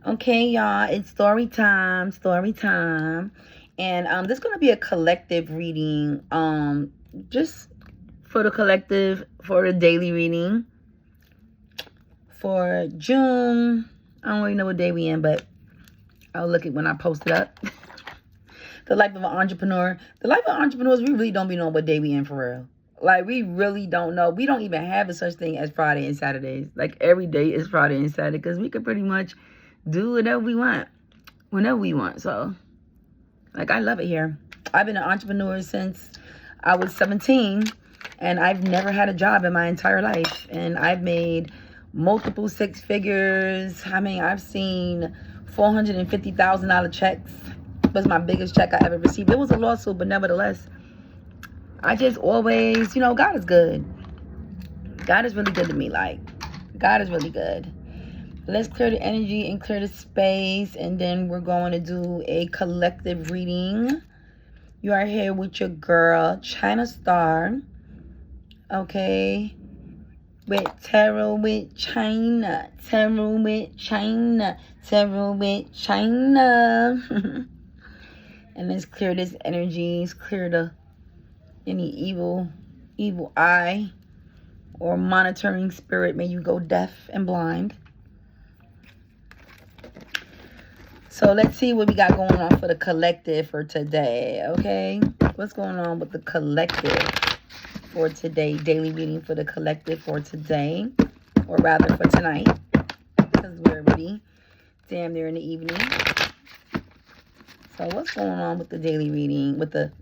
Okay, y'all, it's story time, story time. And this is gonna be a collective reading. Just for the collective, for the daily reading for June. I don't really know what day we in, but I'll look at when I post it up. The life of an entrepreneur. The life of entrepreneurs, we really don't be knowing what day we in for real. Like, we really don't know. We don't even have a such thing as Friday and Saturdays. Like, every day is Friday and Saturday because we could pretty much do whatever we want, whenever we want. So, like, I love it here. I've been an entrepreneur since I was 17, and I've never had a job in my entire life. And I've made multiple six figures. I mean, I've seen $450,000 checks. Was my biggest check I ever received. It was a lawsuit, but nevertheless, I just always, God is good. God is really good to me. Like, God is really good. Let's clear the energy and clear the space, and then we're going to do a collective reading. You are here with your girl, China Star. Okay. With Tarot with China. Tarot with China. Tarot with China. And let's clear this energy. Let's clear any evil eye or monitoring spirit. May you go deaf and blind. So let's see what we got going on for the collective for today, okay? What's going on with the collective for today? Daily reading for the collective for today, or rather for tonight, because we're already damn near in the evening. So what's going on with the daily reading, with the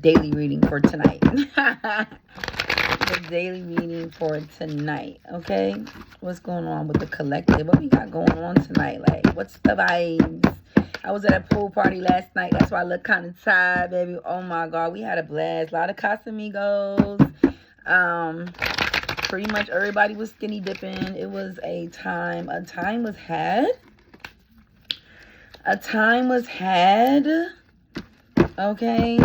daily reading for tonight? The daily reading for tonight, okay? What's going on with the collective? What we got going on tonight? Like, what's the vibes? I was at a pool party last night. That's why I look kind of tired, baby. Oh my God, we had a blast. A lot of Casamigos. Pretty much everybody was skinny dipping. It was a time. A time was had. A time was had. Okay.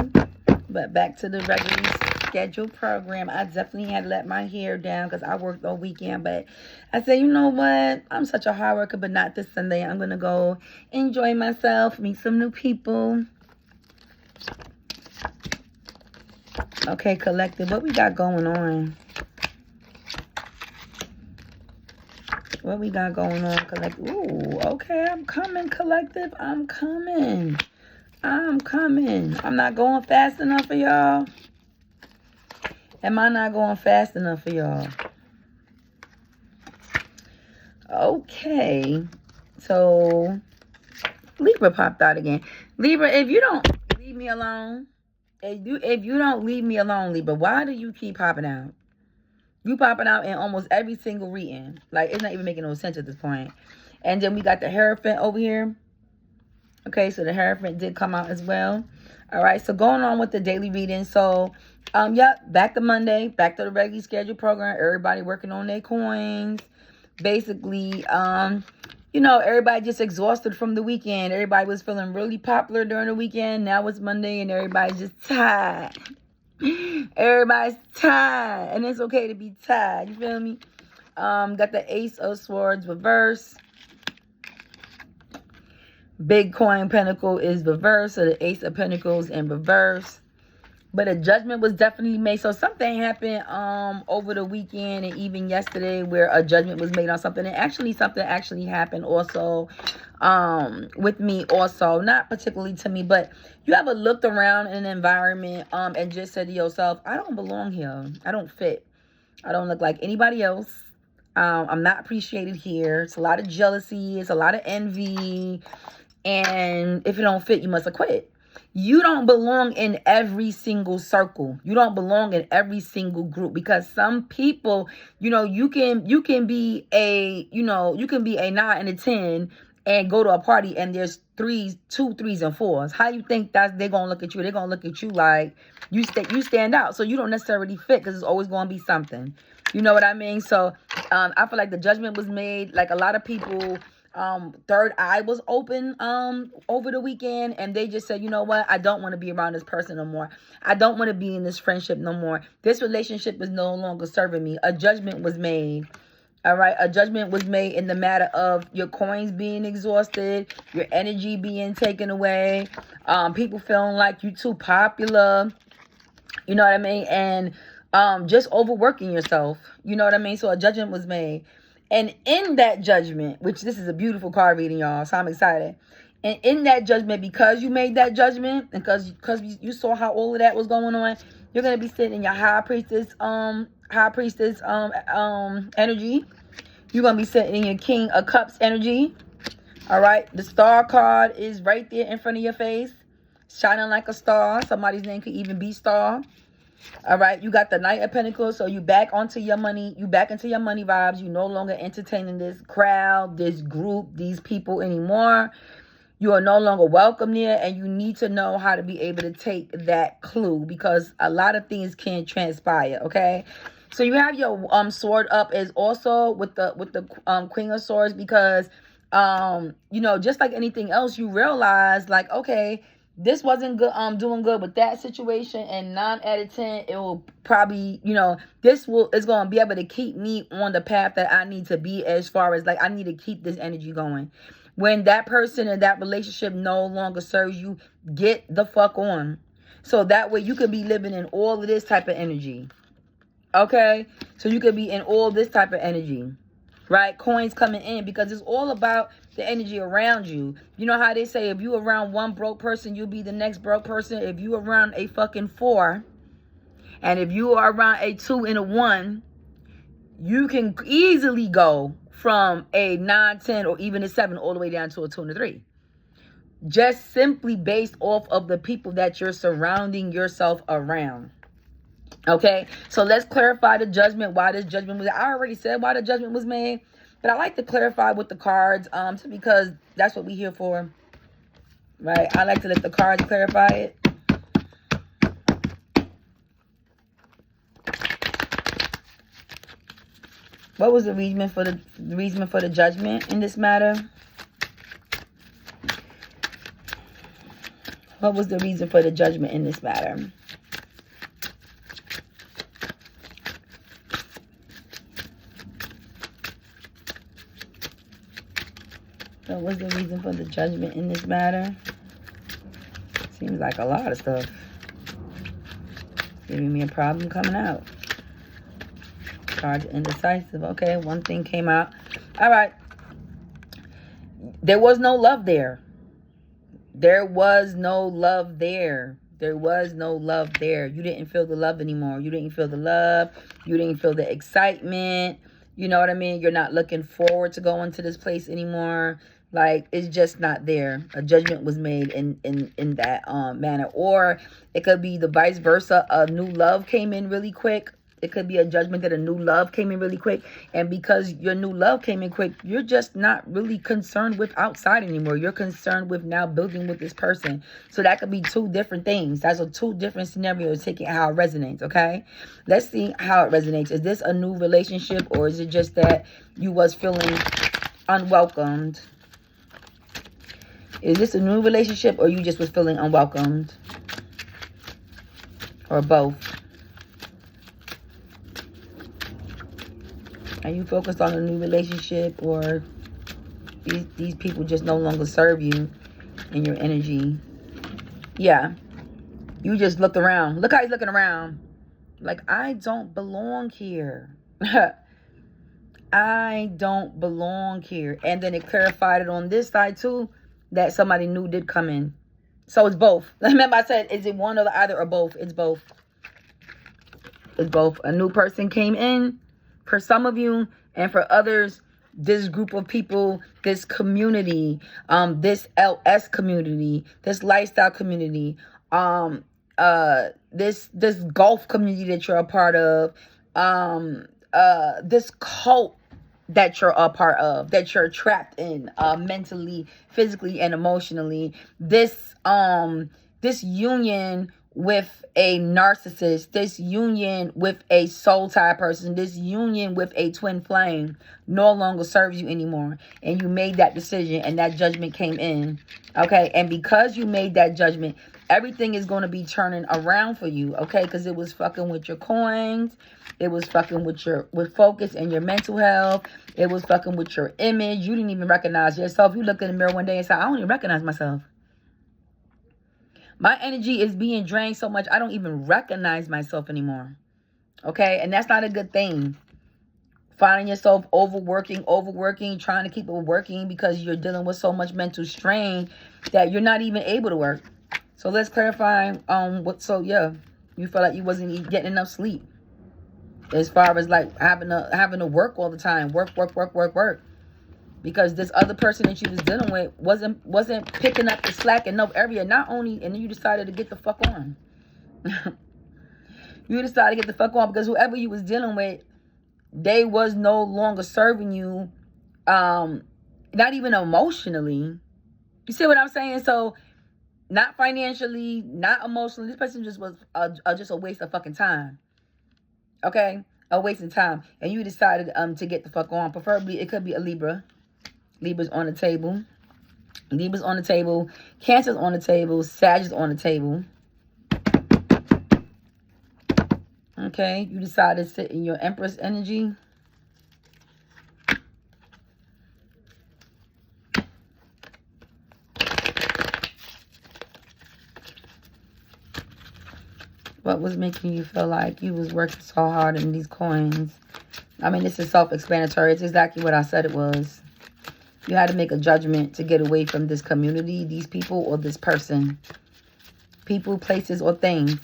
But back to the regularly scheduled program. I definitely had to let my hair down because I worked all weekend. But I said, you know what? I'm such a hard worker, but not this Sunday. I'm going to go enjoy myself, meet some new people. Okay, collective. What we got going on? What we got going on, collective? Ooh, okay. I'm coming, collective. I'm coming. I'm coming. I'm not going fast enough for y'all. Am I not going fast enough for y'all? Okay. So, Libra popped out again. Libra, if you don't leave me alone, if you don't leave me alone, Libra, why do you keep popping out? You popping out in almost every single reading. Like, it's not even making no sense at this point. And then we got the Hierophant over here. Okay, so the Hierophant did come out as well. All right, so going on with the daily reading. So, yep, back to Monday, back to the regularly scheduled program. Everybody working on their coins. Basically, everybody just exhausted from the weekend. Everybody was feeling really popular during the weekend. Now it's Monday and everybody's just tired. Everybody's tired. And it's okay to be tired. You feel me? Got the Ace of Swords reverse. Big Coin Pentacle is reverse. So the Ace of Pentacles in reverse. But a judgment was definitely made. So something happened over the weekend and even yesterday where a judgment was made on something. And actually something actually happened also with me also. Not particularly to me, but you ever looked around in an environment and just said to yourself, I don't belong here. I don't fit. I don't look like anybody else. I'm not appreciated here. It's a lot of jealousy. It's a lot of envy. And if you don't fit, you must have quit. You don't belong in every single circle. You don't belong in every single group because some people, you can be a 9 and a 10 and go to a party and there's 2 3s and 4s. How you think that they're gonna look at you? They're gonna look at you like you stand out. So you don't necessarily fit because it's always gonna be something. You know what I mean? So I feel like the judgment was made. Like a lot of people. Third eye was open over the weekend and they just said, you know what, I don't want to be around this person no more. I don't want to be in this friendship no more. This relationship is no longer serving me. A judgment was made All right, a judgment was made in the matter of your coins being exhausted, your energy being taken away, people feeling like you too popular, you know what I mean, and just overworking yourself, you know what I mean. So a judgment was made, and in that judgment, which this is a beautiful card reading, y'all, so I'm excited. And in that judgment, because you made that judgment, and because you saw how all of that was going on, you're gonna be sitting in your high priestess energy. You're going to be sitting in your King of Cups energy. All right. The star card is right there in front of your face, shining like a star. Somebody's name could even be Star. All right. You got the Knight of Pentacles. So you back onto your money. You back into your money vibes. You no longer entertaining this crowd, this group, these people anymore. You are no longer welcome there, and you need to know how to be able to take that clue, because a lot of things can transpire, okay? So you have your sword up as also with the Queen of Swords, because you know, just like anything else, you realize like, okay, this wasn't good, doing good with that situation, and 9 out of 10, it will probably, you know, is going to be able to keep me on the path that I need to be, as far as like I need to keep this energy going. When that person in that relationship no longer serves you, get the fuck on. So that way you could be living in all of this type of energy. Okay? So you could be in all this type of energy. Right? Coins coming in, because it's all about the energy around you. You know how they say, if you around one broke person, you'll be the next broke person. If you around a fucking 4, and if you are around a 2 and a 1, you can easily go from a 9, 10, or even a 7 all the way down to a 2 and a 3. Just simply based off of the people that you're surrounding yourself around. Okay, so let's clarify the judgment, why this judgment was. I already said why the judgment was made, but I like to clarify with the cards, because that's what we're here for, right? I like to let the cards clarify it. What was the reason for the judgment in this matter? What was the reason for the judgment in this matter? What was the reason for the judgment in this matter? Seems like a lot of stuff. Giving me a problem coming out. Charge indecisive. Okay, one thing came out. All right. There was no love there. There was no love there. There was no love there. You didn't feel the love anymore. You didn't feel the love. You didn't feel the excitement. You know what I mean? You're not looking forward to going to this place anymore. Like, it's just not there. A judgment was made in that manner. Or it could be the vice versa. A new love came in really quick. It could be a judgment that a new love came in really quick. And because your new love came in quick, you're just not really concerned with outside anymore. You're concerned with now building with this person. So that could be 2 different things. That's a 2 different scenarios, taking how it resonates, okay? Let's see how it resonates. Is this a new relationship, or is it just that you was feeling unwelcomed? Is this a new relationship, or you just was feeling unwelcomed? Or both? Are you focused on a new relationship, or these people just no longer serve you in your energy? Yeah. You just looked around. Look how he's looking around. Like, I don't belong here. I don't belong here. And then it clarified it on this side too, that somebody new did come in. So it's both. Remember I said, is it one or the other, or both? It's both. It's both. A new person came in for some of you, and for others, this group of people, this community, this LS community, this lifestyle community, this golf community that you're a part of, this cult that you're a part of, that you're trapped in, mentally, physically, and emotionally. This union with a narcissist, this union with a soul tie person, this union with a twin flame no longer serves you anymore. And you made that decision, and that judgment came in. Okay, and because you made that judgment, everything is going to be turning around for you, okay? Because it was fucking with your coins. It was fucking with focus and your mental health. It was fucking with your image. You didn't even recognize yourself. You looked in the mirror one day and said, I don't even recognize myself. My energy is being drained so much, I don't even recognize myself anymore. Okay? And that's not a good thing. Finding yourself overworking, trying to keep it working because you're dealing with so much mental strain that you're not even able to work. So let's clarify you felt like you wasn't getting enough sleep. As far as like having to work all the time. Work. Because this other person that you was dealing with wasn't picking up the slack in no area. Not only, and then you decided to get the fuck on. You decided to get the fuck on because whoever you was dealing with, they was no longer serving you, not even emotionally. You see what I'm saying? So, not financially, not emotionally. This person just was just a waste of fucking time. Okay? A waste of time. And you decided to get the fuck on. Preferably, it could be a Libra. Libra's on the table. Libra's on the table. Cancer's on the table. Sag is on the table. Okay, you decided to sit in your Empress energy. What was making you feel like you was working so hard in these coins? I mean, this is self-explanatory. It's exactly what I said it was. You had to make a judgment to get away from this community, these people, or this person. People, places, or things.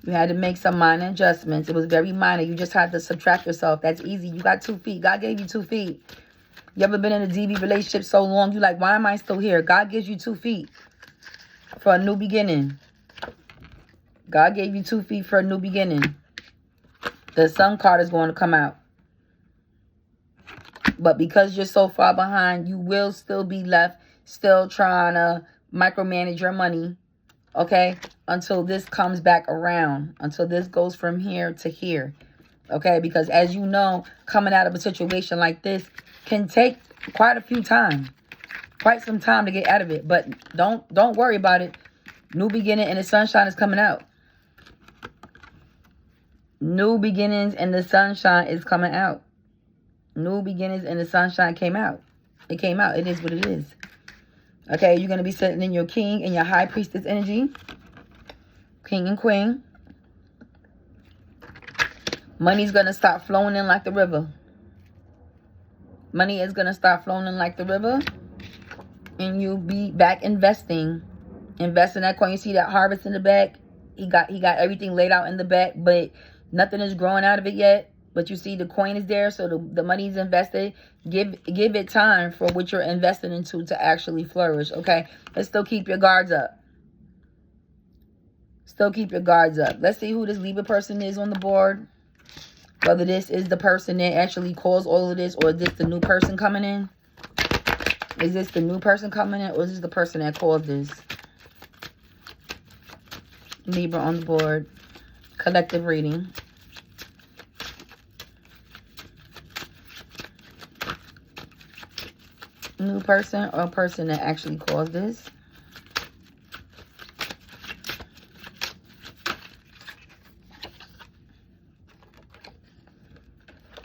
You had to make some minor adjustments. It was very minor. You just had to subtract yourself. That's easy. You got 2 feet. God gave you 2 feet. You ever been in a DV relationship so long, you like, why am I still here? God gives you 2 feet for a new beginning. God gave you 2 feet for a new beginning. The Sun card is going to come out. But because you're so far behind, you will still be left still trying to micromanage your money. Okay? Until this comes back around. Until this goes from here to here. Okay? Because as you know, coming out of a situation like this can take quite a few time. Quite some time to get out of it. But don't worry about it. New beginning and the sunshine is coming out. New beginnings and the sunshine is coming out. New beginnings and the sunshine came out. It came out. It is what it is. Okay, you're going to be sitting in your king and your high priestess energy. King and queen. Money's going to start flowing in like the river. Money is going to start flowing in like the river. And you'll be back investing. Investing that coin. You see that harvest in the back? He got everything laid out in the back, but nothing is growing out of it yet. But you see the coin is there, so the money's invested. Give it time for what you're investing into to actually flourish, okay? Let's still keep your guards up. Still keep your guards up. Let's see who this Libra person is on the board. Whether this is the person that actually caused all of this, or is this the new person coming in? Is this the new person coming in, or is this the person that caused this? Libra on the board. Collective reading. New person or a person that actually caused this.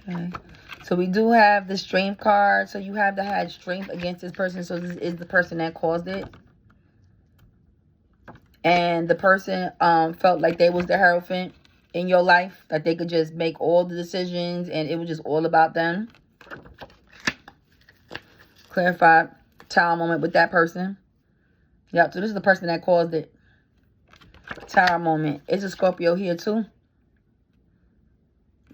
Okay. So we do have the strength card. So you have to have strength against this person. So this is the person that caused it. And the person felt like they was the Hierophant in your life. That they could just make all the decisions and it was just all about them. Clarified tower moment with that person. Yep, so this is the person that caused it. Tower moment. It's a Scorpio here too.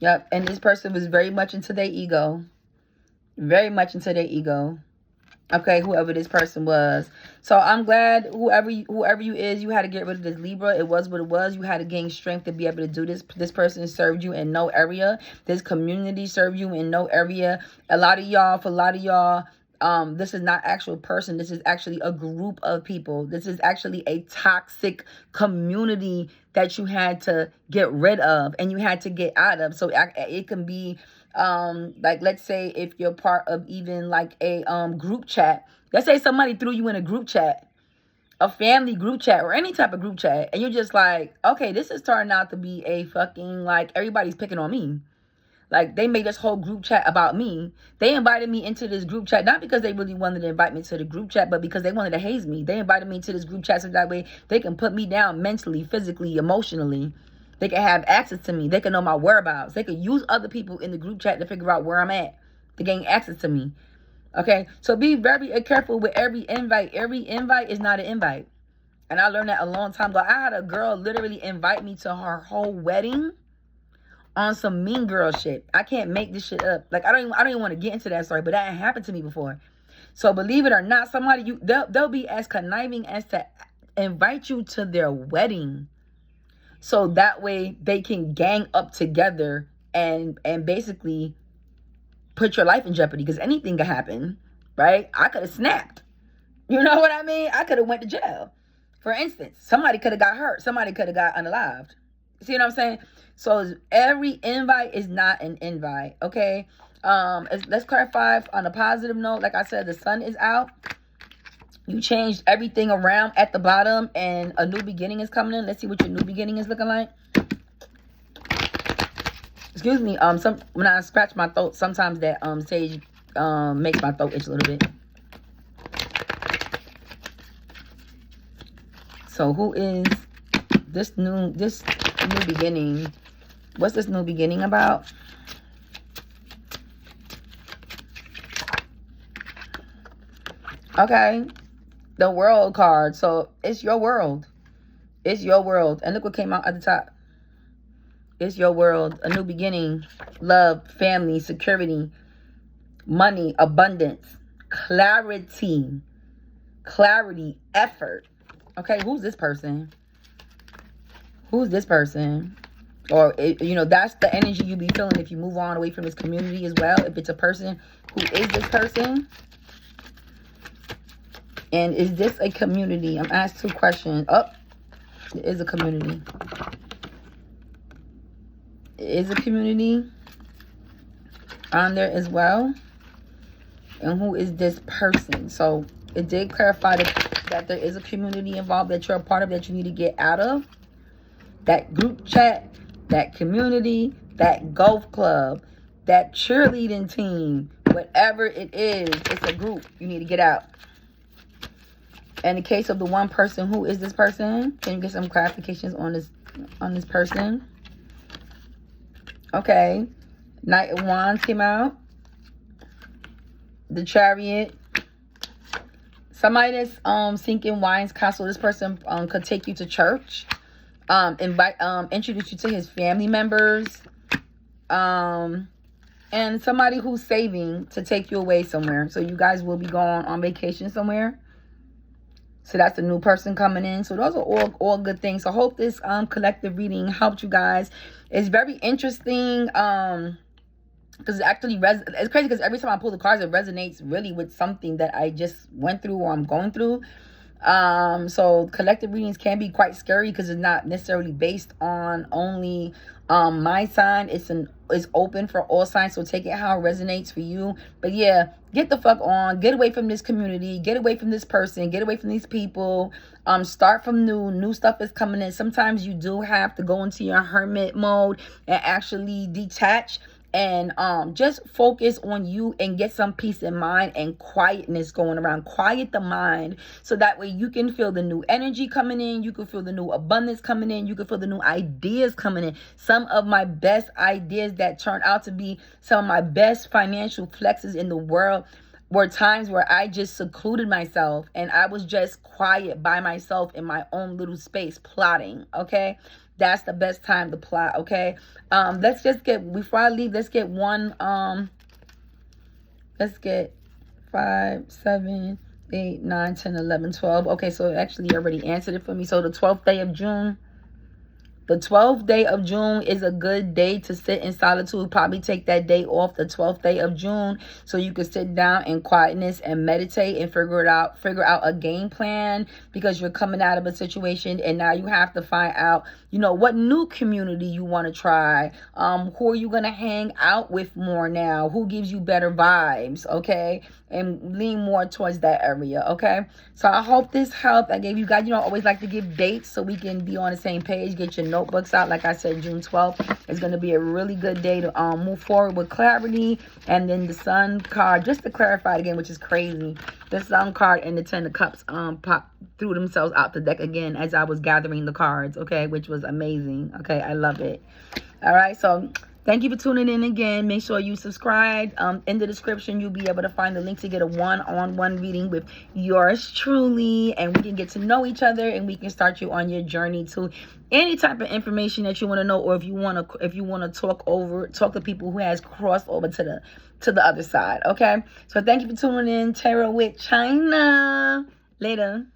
Yep, and this person was very much into their ego. Very much into their ego. Okay, whoever this person was. So I'm glad whoever you is, you had to get rid of this Libra. It was what it was. You had to gain strength to be able to do this. This person served you in no area. This community served you in no area. For a lot of y'all, this is not actual person. This is actually a group of people. This is actually a toxic community that you had to get rid of and you had to get out of. So it can be like, let's say if you're part of even like a group chat. Let's say somebody threw you in a group chat. a family group chat or any type of group chat, and you're just like, okay, this is turning out to be a fucking, like, everybody's picking on me. Like, they made this whole group chat about me. They invited me into this group chat, not because they really wanted to invite me to the group chat, but because they wanted to haze me. They invited me to this group chat so that way they can put me down mentally, physically, emotionally. They can have access to me. They can know my whereabouts. They can use other people in the group chat to figure out where I'm at, to gain access to me. Okay? So be very careful with every invite. Every invite is not an invite. And I learned that a long time ago. I had a girl literally invite me to her whole wedding on some mean girl shit. I can't make this shit up. Like, I don't even want to get into that story, but that happened to me before. So believe it or not, somebody, they'll be as conniving as to invite you to their wedding, so that way they can gang up together and basically put your life in jeopardy, because anything could happen, right? I could have snapped. You know what I mean? I could have went to jail. For instance, somebody could have got hurt. Somebody could have got unalived. See what I'm saying? So every invite is not an invite, okay? Let's clarify on a positive note. Like I said, the sun is out. You changed everything around at the bottom, and a new beginning is coming in. Let's see what your new beginning is looking like. Excuse me. When I scratch my throat, sometimes that sage makes my throat itch a little bit. So who is this new beginning? What's this new beginning about? Okay. The world card. So it's your world. It's your world. And look what came out at the top. It's your world. A new beginning. Love, family, security, money, abundance, clarity, effort. Okay, who's this person? Who's this person? Or, you know, that's the energy you be feeling if you move on away from this community as well. If it's a person, who is this person? And is this a community? I'm asked 2 questions. Oh, it is a community. It is a community on there as well. And who is this person? So it did clarify that there is a community involved that you're a part of, that you need to get out of. That group chat, that community, that golf club, that cheerleading team, whatever it is, it's a group. You need to get out. In the case of the one person, who is this person? Can you get some clarifications on this person? Okay. Knight of Wands came out. The Chariot. Somebody that's seeking wise counsel. This person could take you to church. Introduce you to his family members. And somebody who's saving to take you away somewhere. So you guys will be going on vacation somewhere. So that's a new person coming in. So those are all good things. So I hope this collective reading helped you guys. It's very interesting. Because it actually it's crazy, because every time I pull the cards, it resonates really with something that I just went through or I'm going through. So collective readings can be quite scary because it's not necessarily based on only my sign. It's open for all signs, so take it how it resonates for you. But yeah, get the fuck on, get away from this community, get away from this person, get away from these people. Start from new stuff is coming in. Sometimes you do have to go into your hermit mode and actually detach and just focus on you and get some peace in mind and quietness going around. Quiet the mind so that way you can feel the new energy coming in. You can feel the new abundance coming in. You can feel the new ideas coming in. Some of my best ideas that turned out to be some of my best financial flexes in the world were times where I just secluded myself and I was just quiet by myself in my own little space plotting. Okay, that's the best time to plot. Okay, let's just get, before I leave, let's get one, let's get 5, 7, 8, 9, 10, 11, 12. Okay, so actually you already answered it for me. So the 12th day of June. The 12th day of June is a good day to sit in solitude. Probably take that day off, the 12th day of June, so you can sit down in quietness and meditate and figure out a game plan, because you're coming out of a situation and now you have to find out, you know, what new community you want to try. Who are you going to hang out with more now? Who gives you better vibes? Okay. and lean more towards that area, okay? So I hope this helped. I gave you guys, always like to give dates so we can be on the same page. Get your notebooks out. Like I said, June 12th is going to be a really good day to move forward with clarity. And then the Sun card, just to clarify it again, which is crazy. The Sun card and the Ten of Cups pop threw themselves out the deck again as I was gathering the cards, okay? Which was amazing, okay? I love it. All right, so thank you for tuning in again. Make sure you subscribe. In the description, you'll be able to find the link to get a one-on-one reading with yours truly. And we can get to know each other, and we can start you on your journey to any type of information that you want to know, or if you want to talk to people who has crossed over to the other side. Okay. So thank you for tuning in. Tarot with China. Later.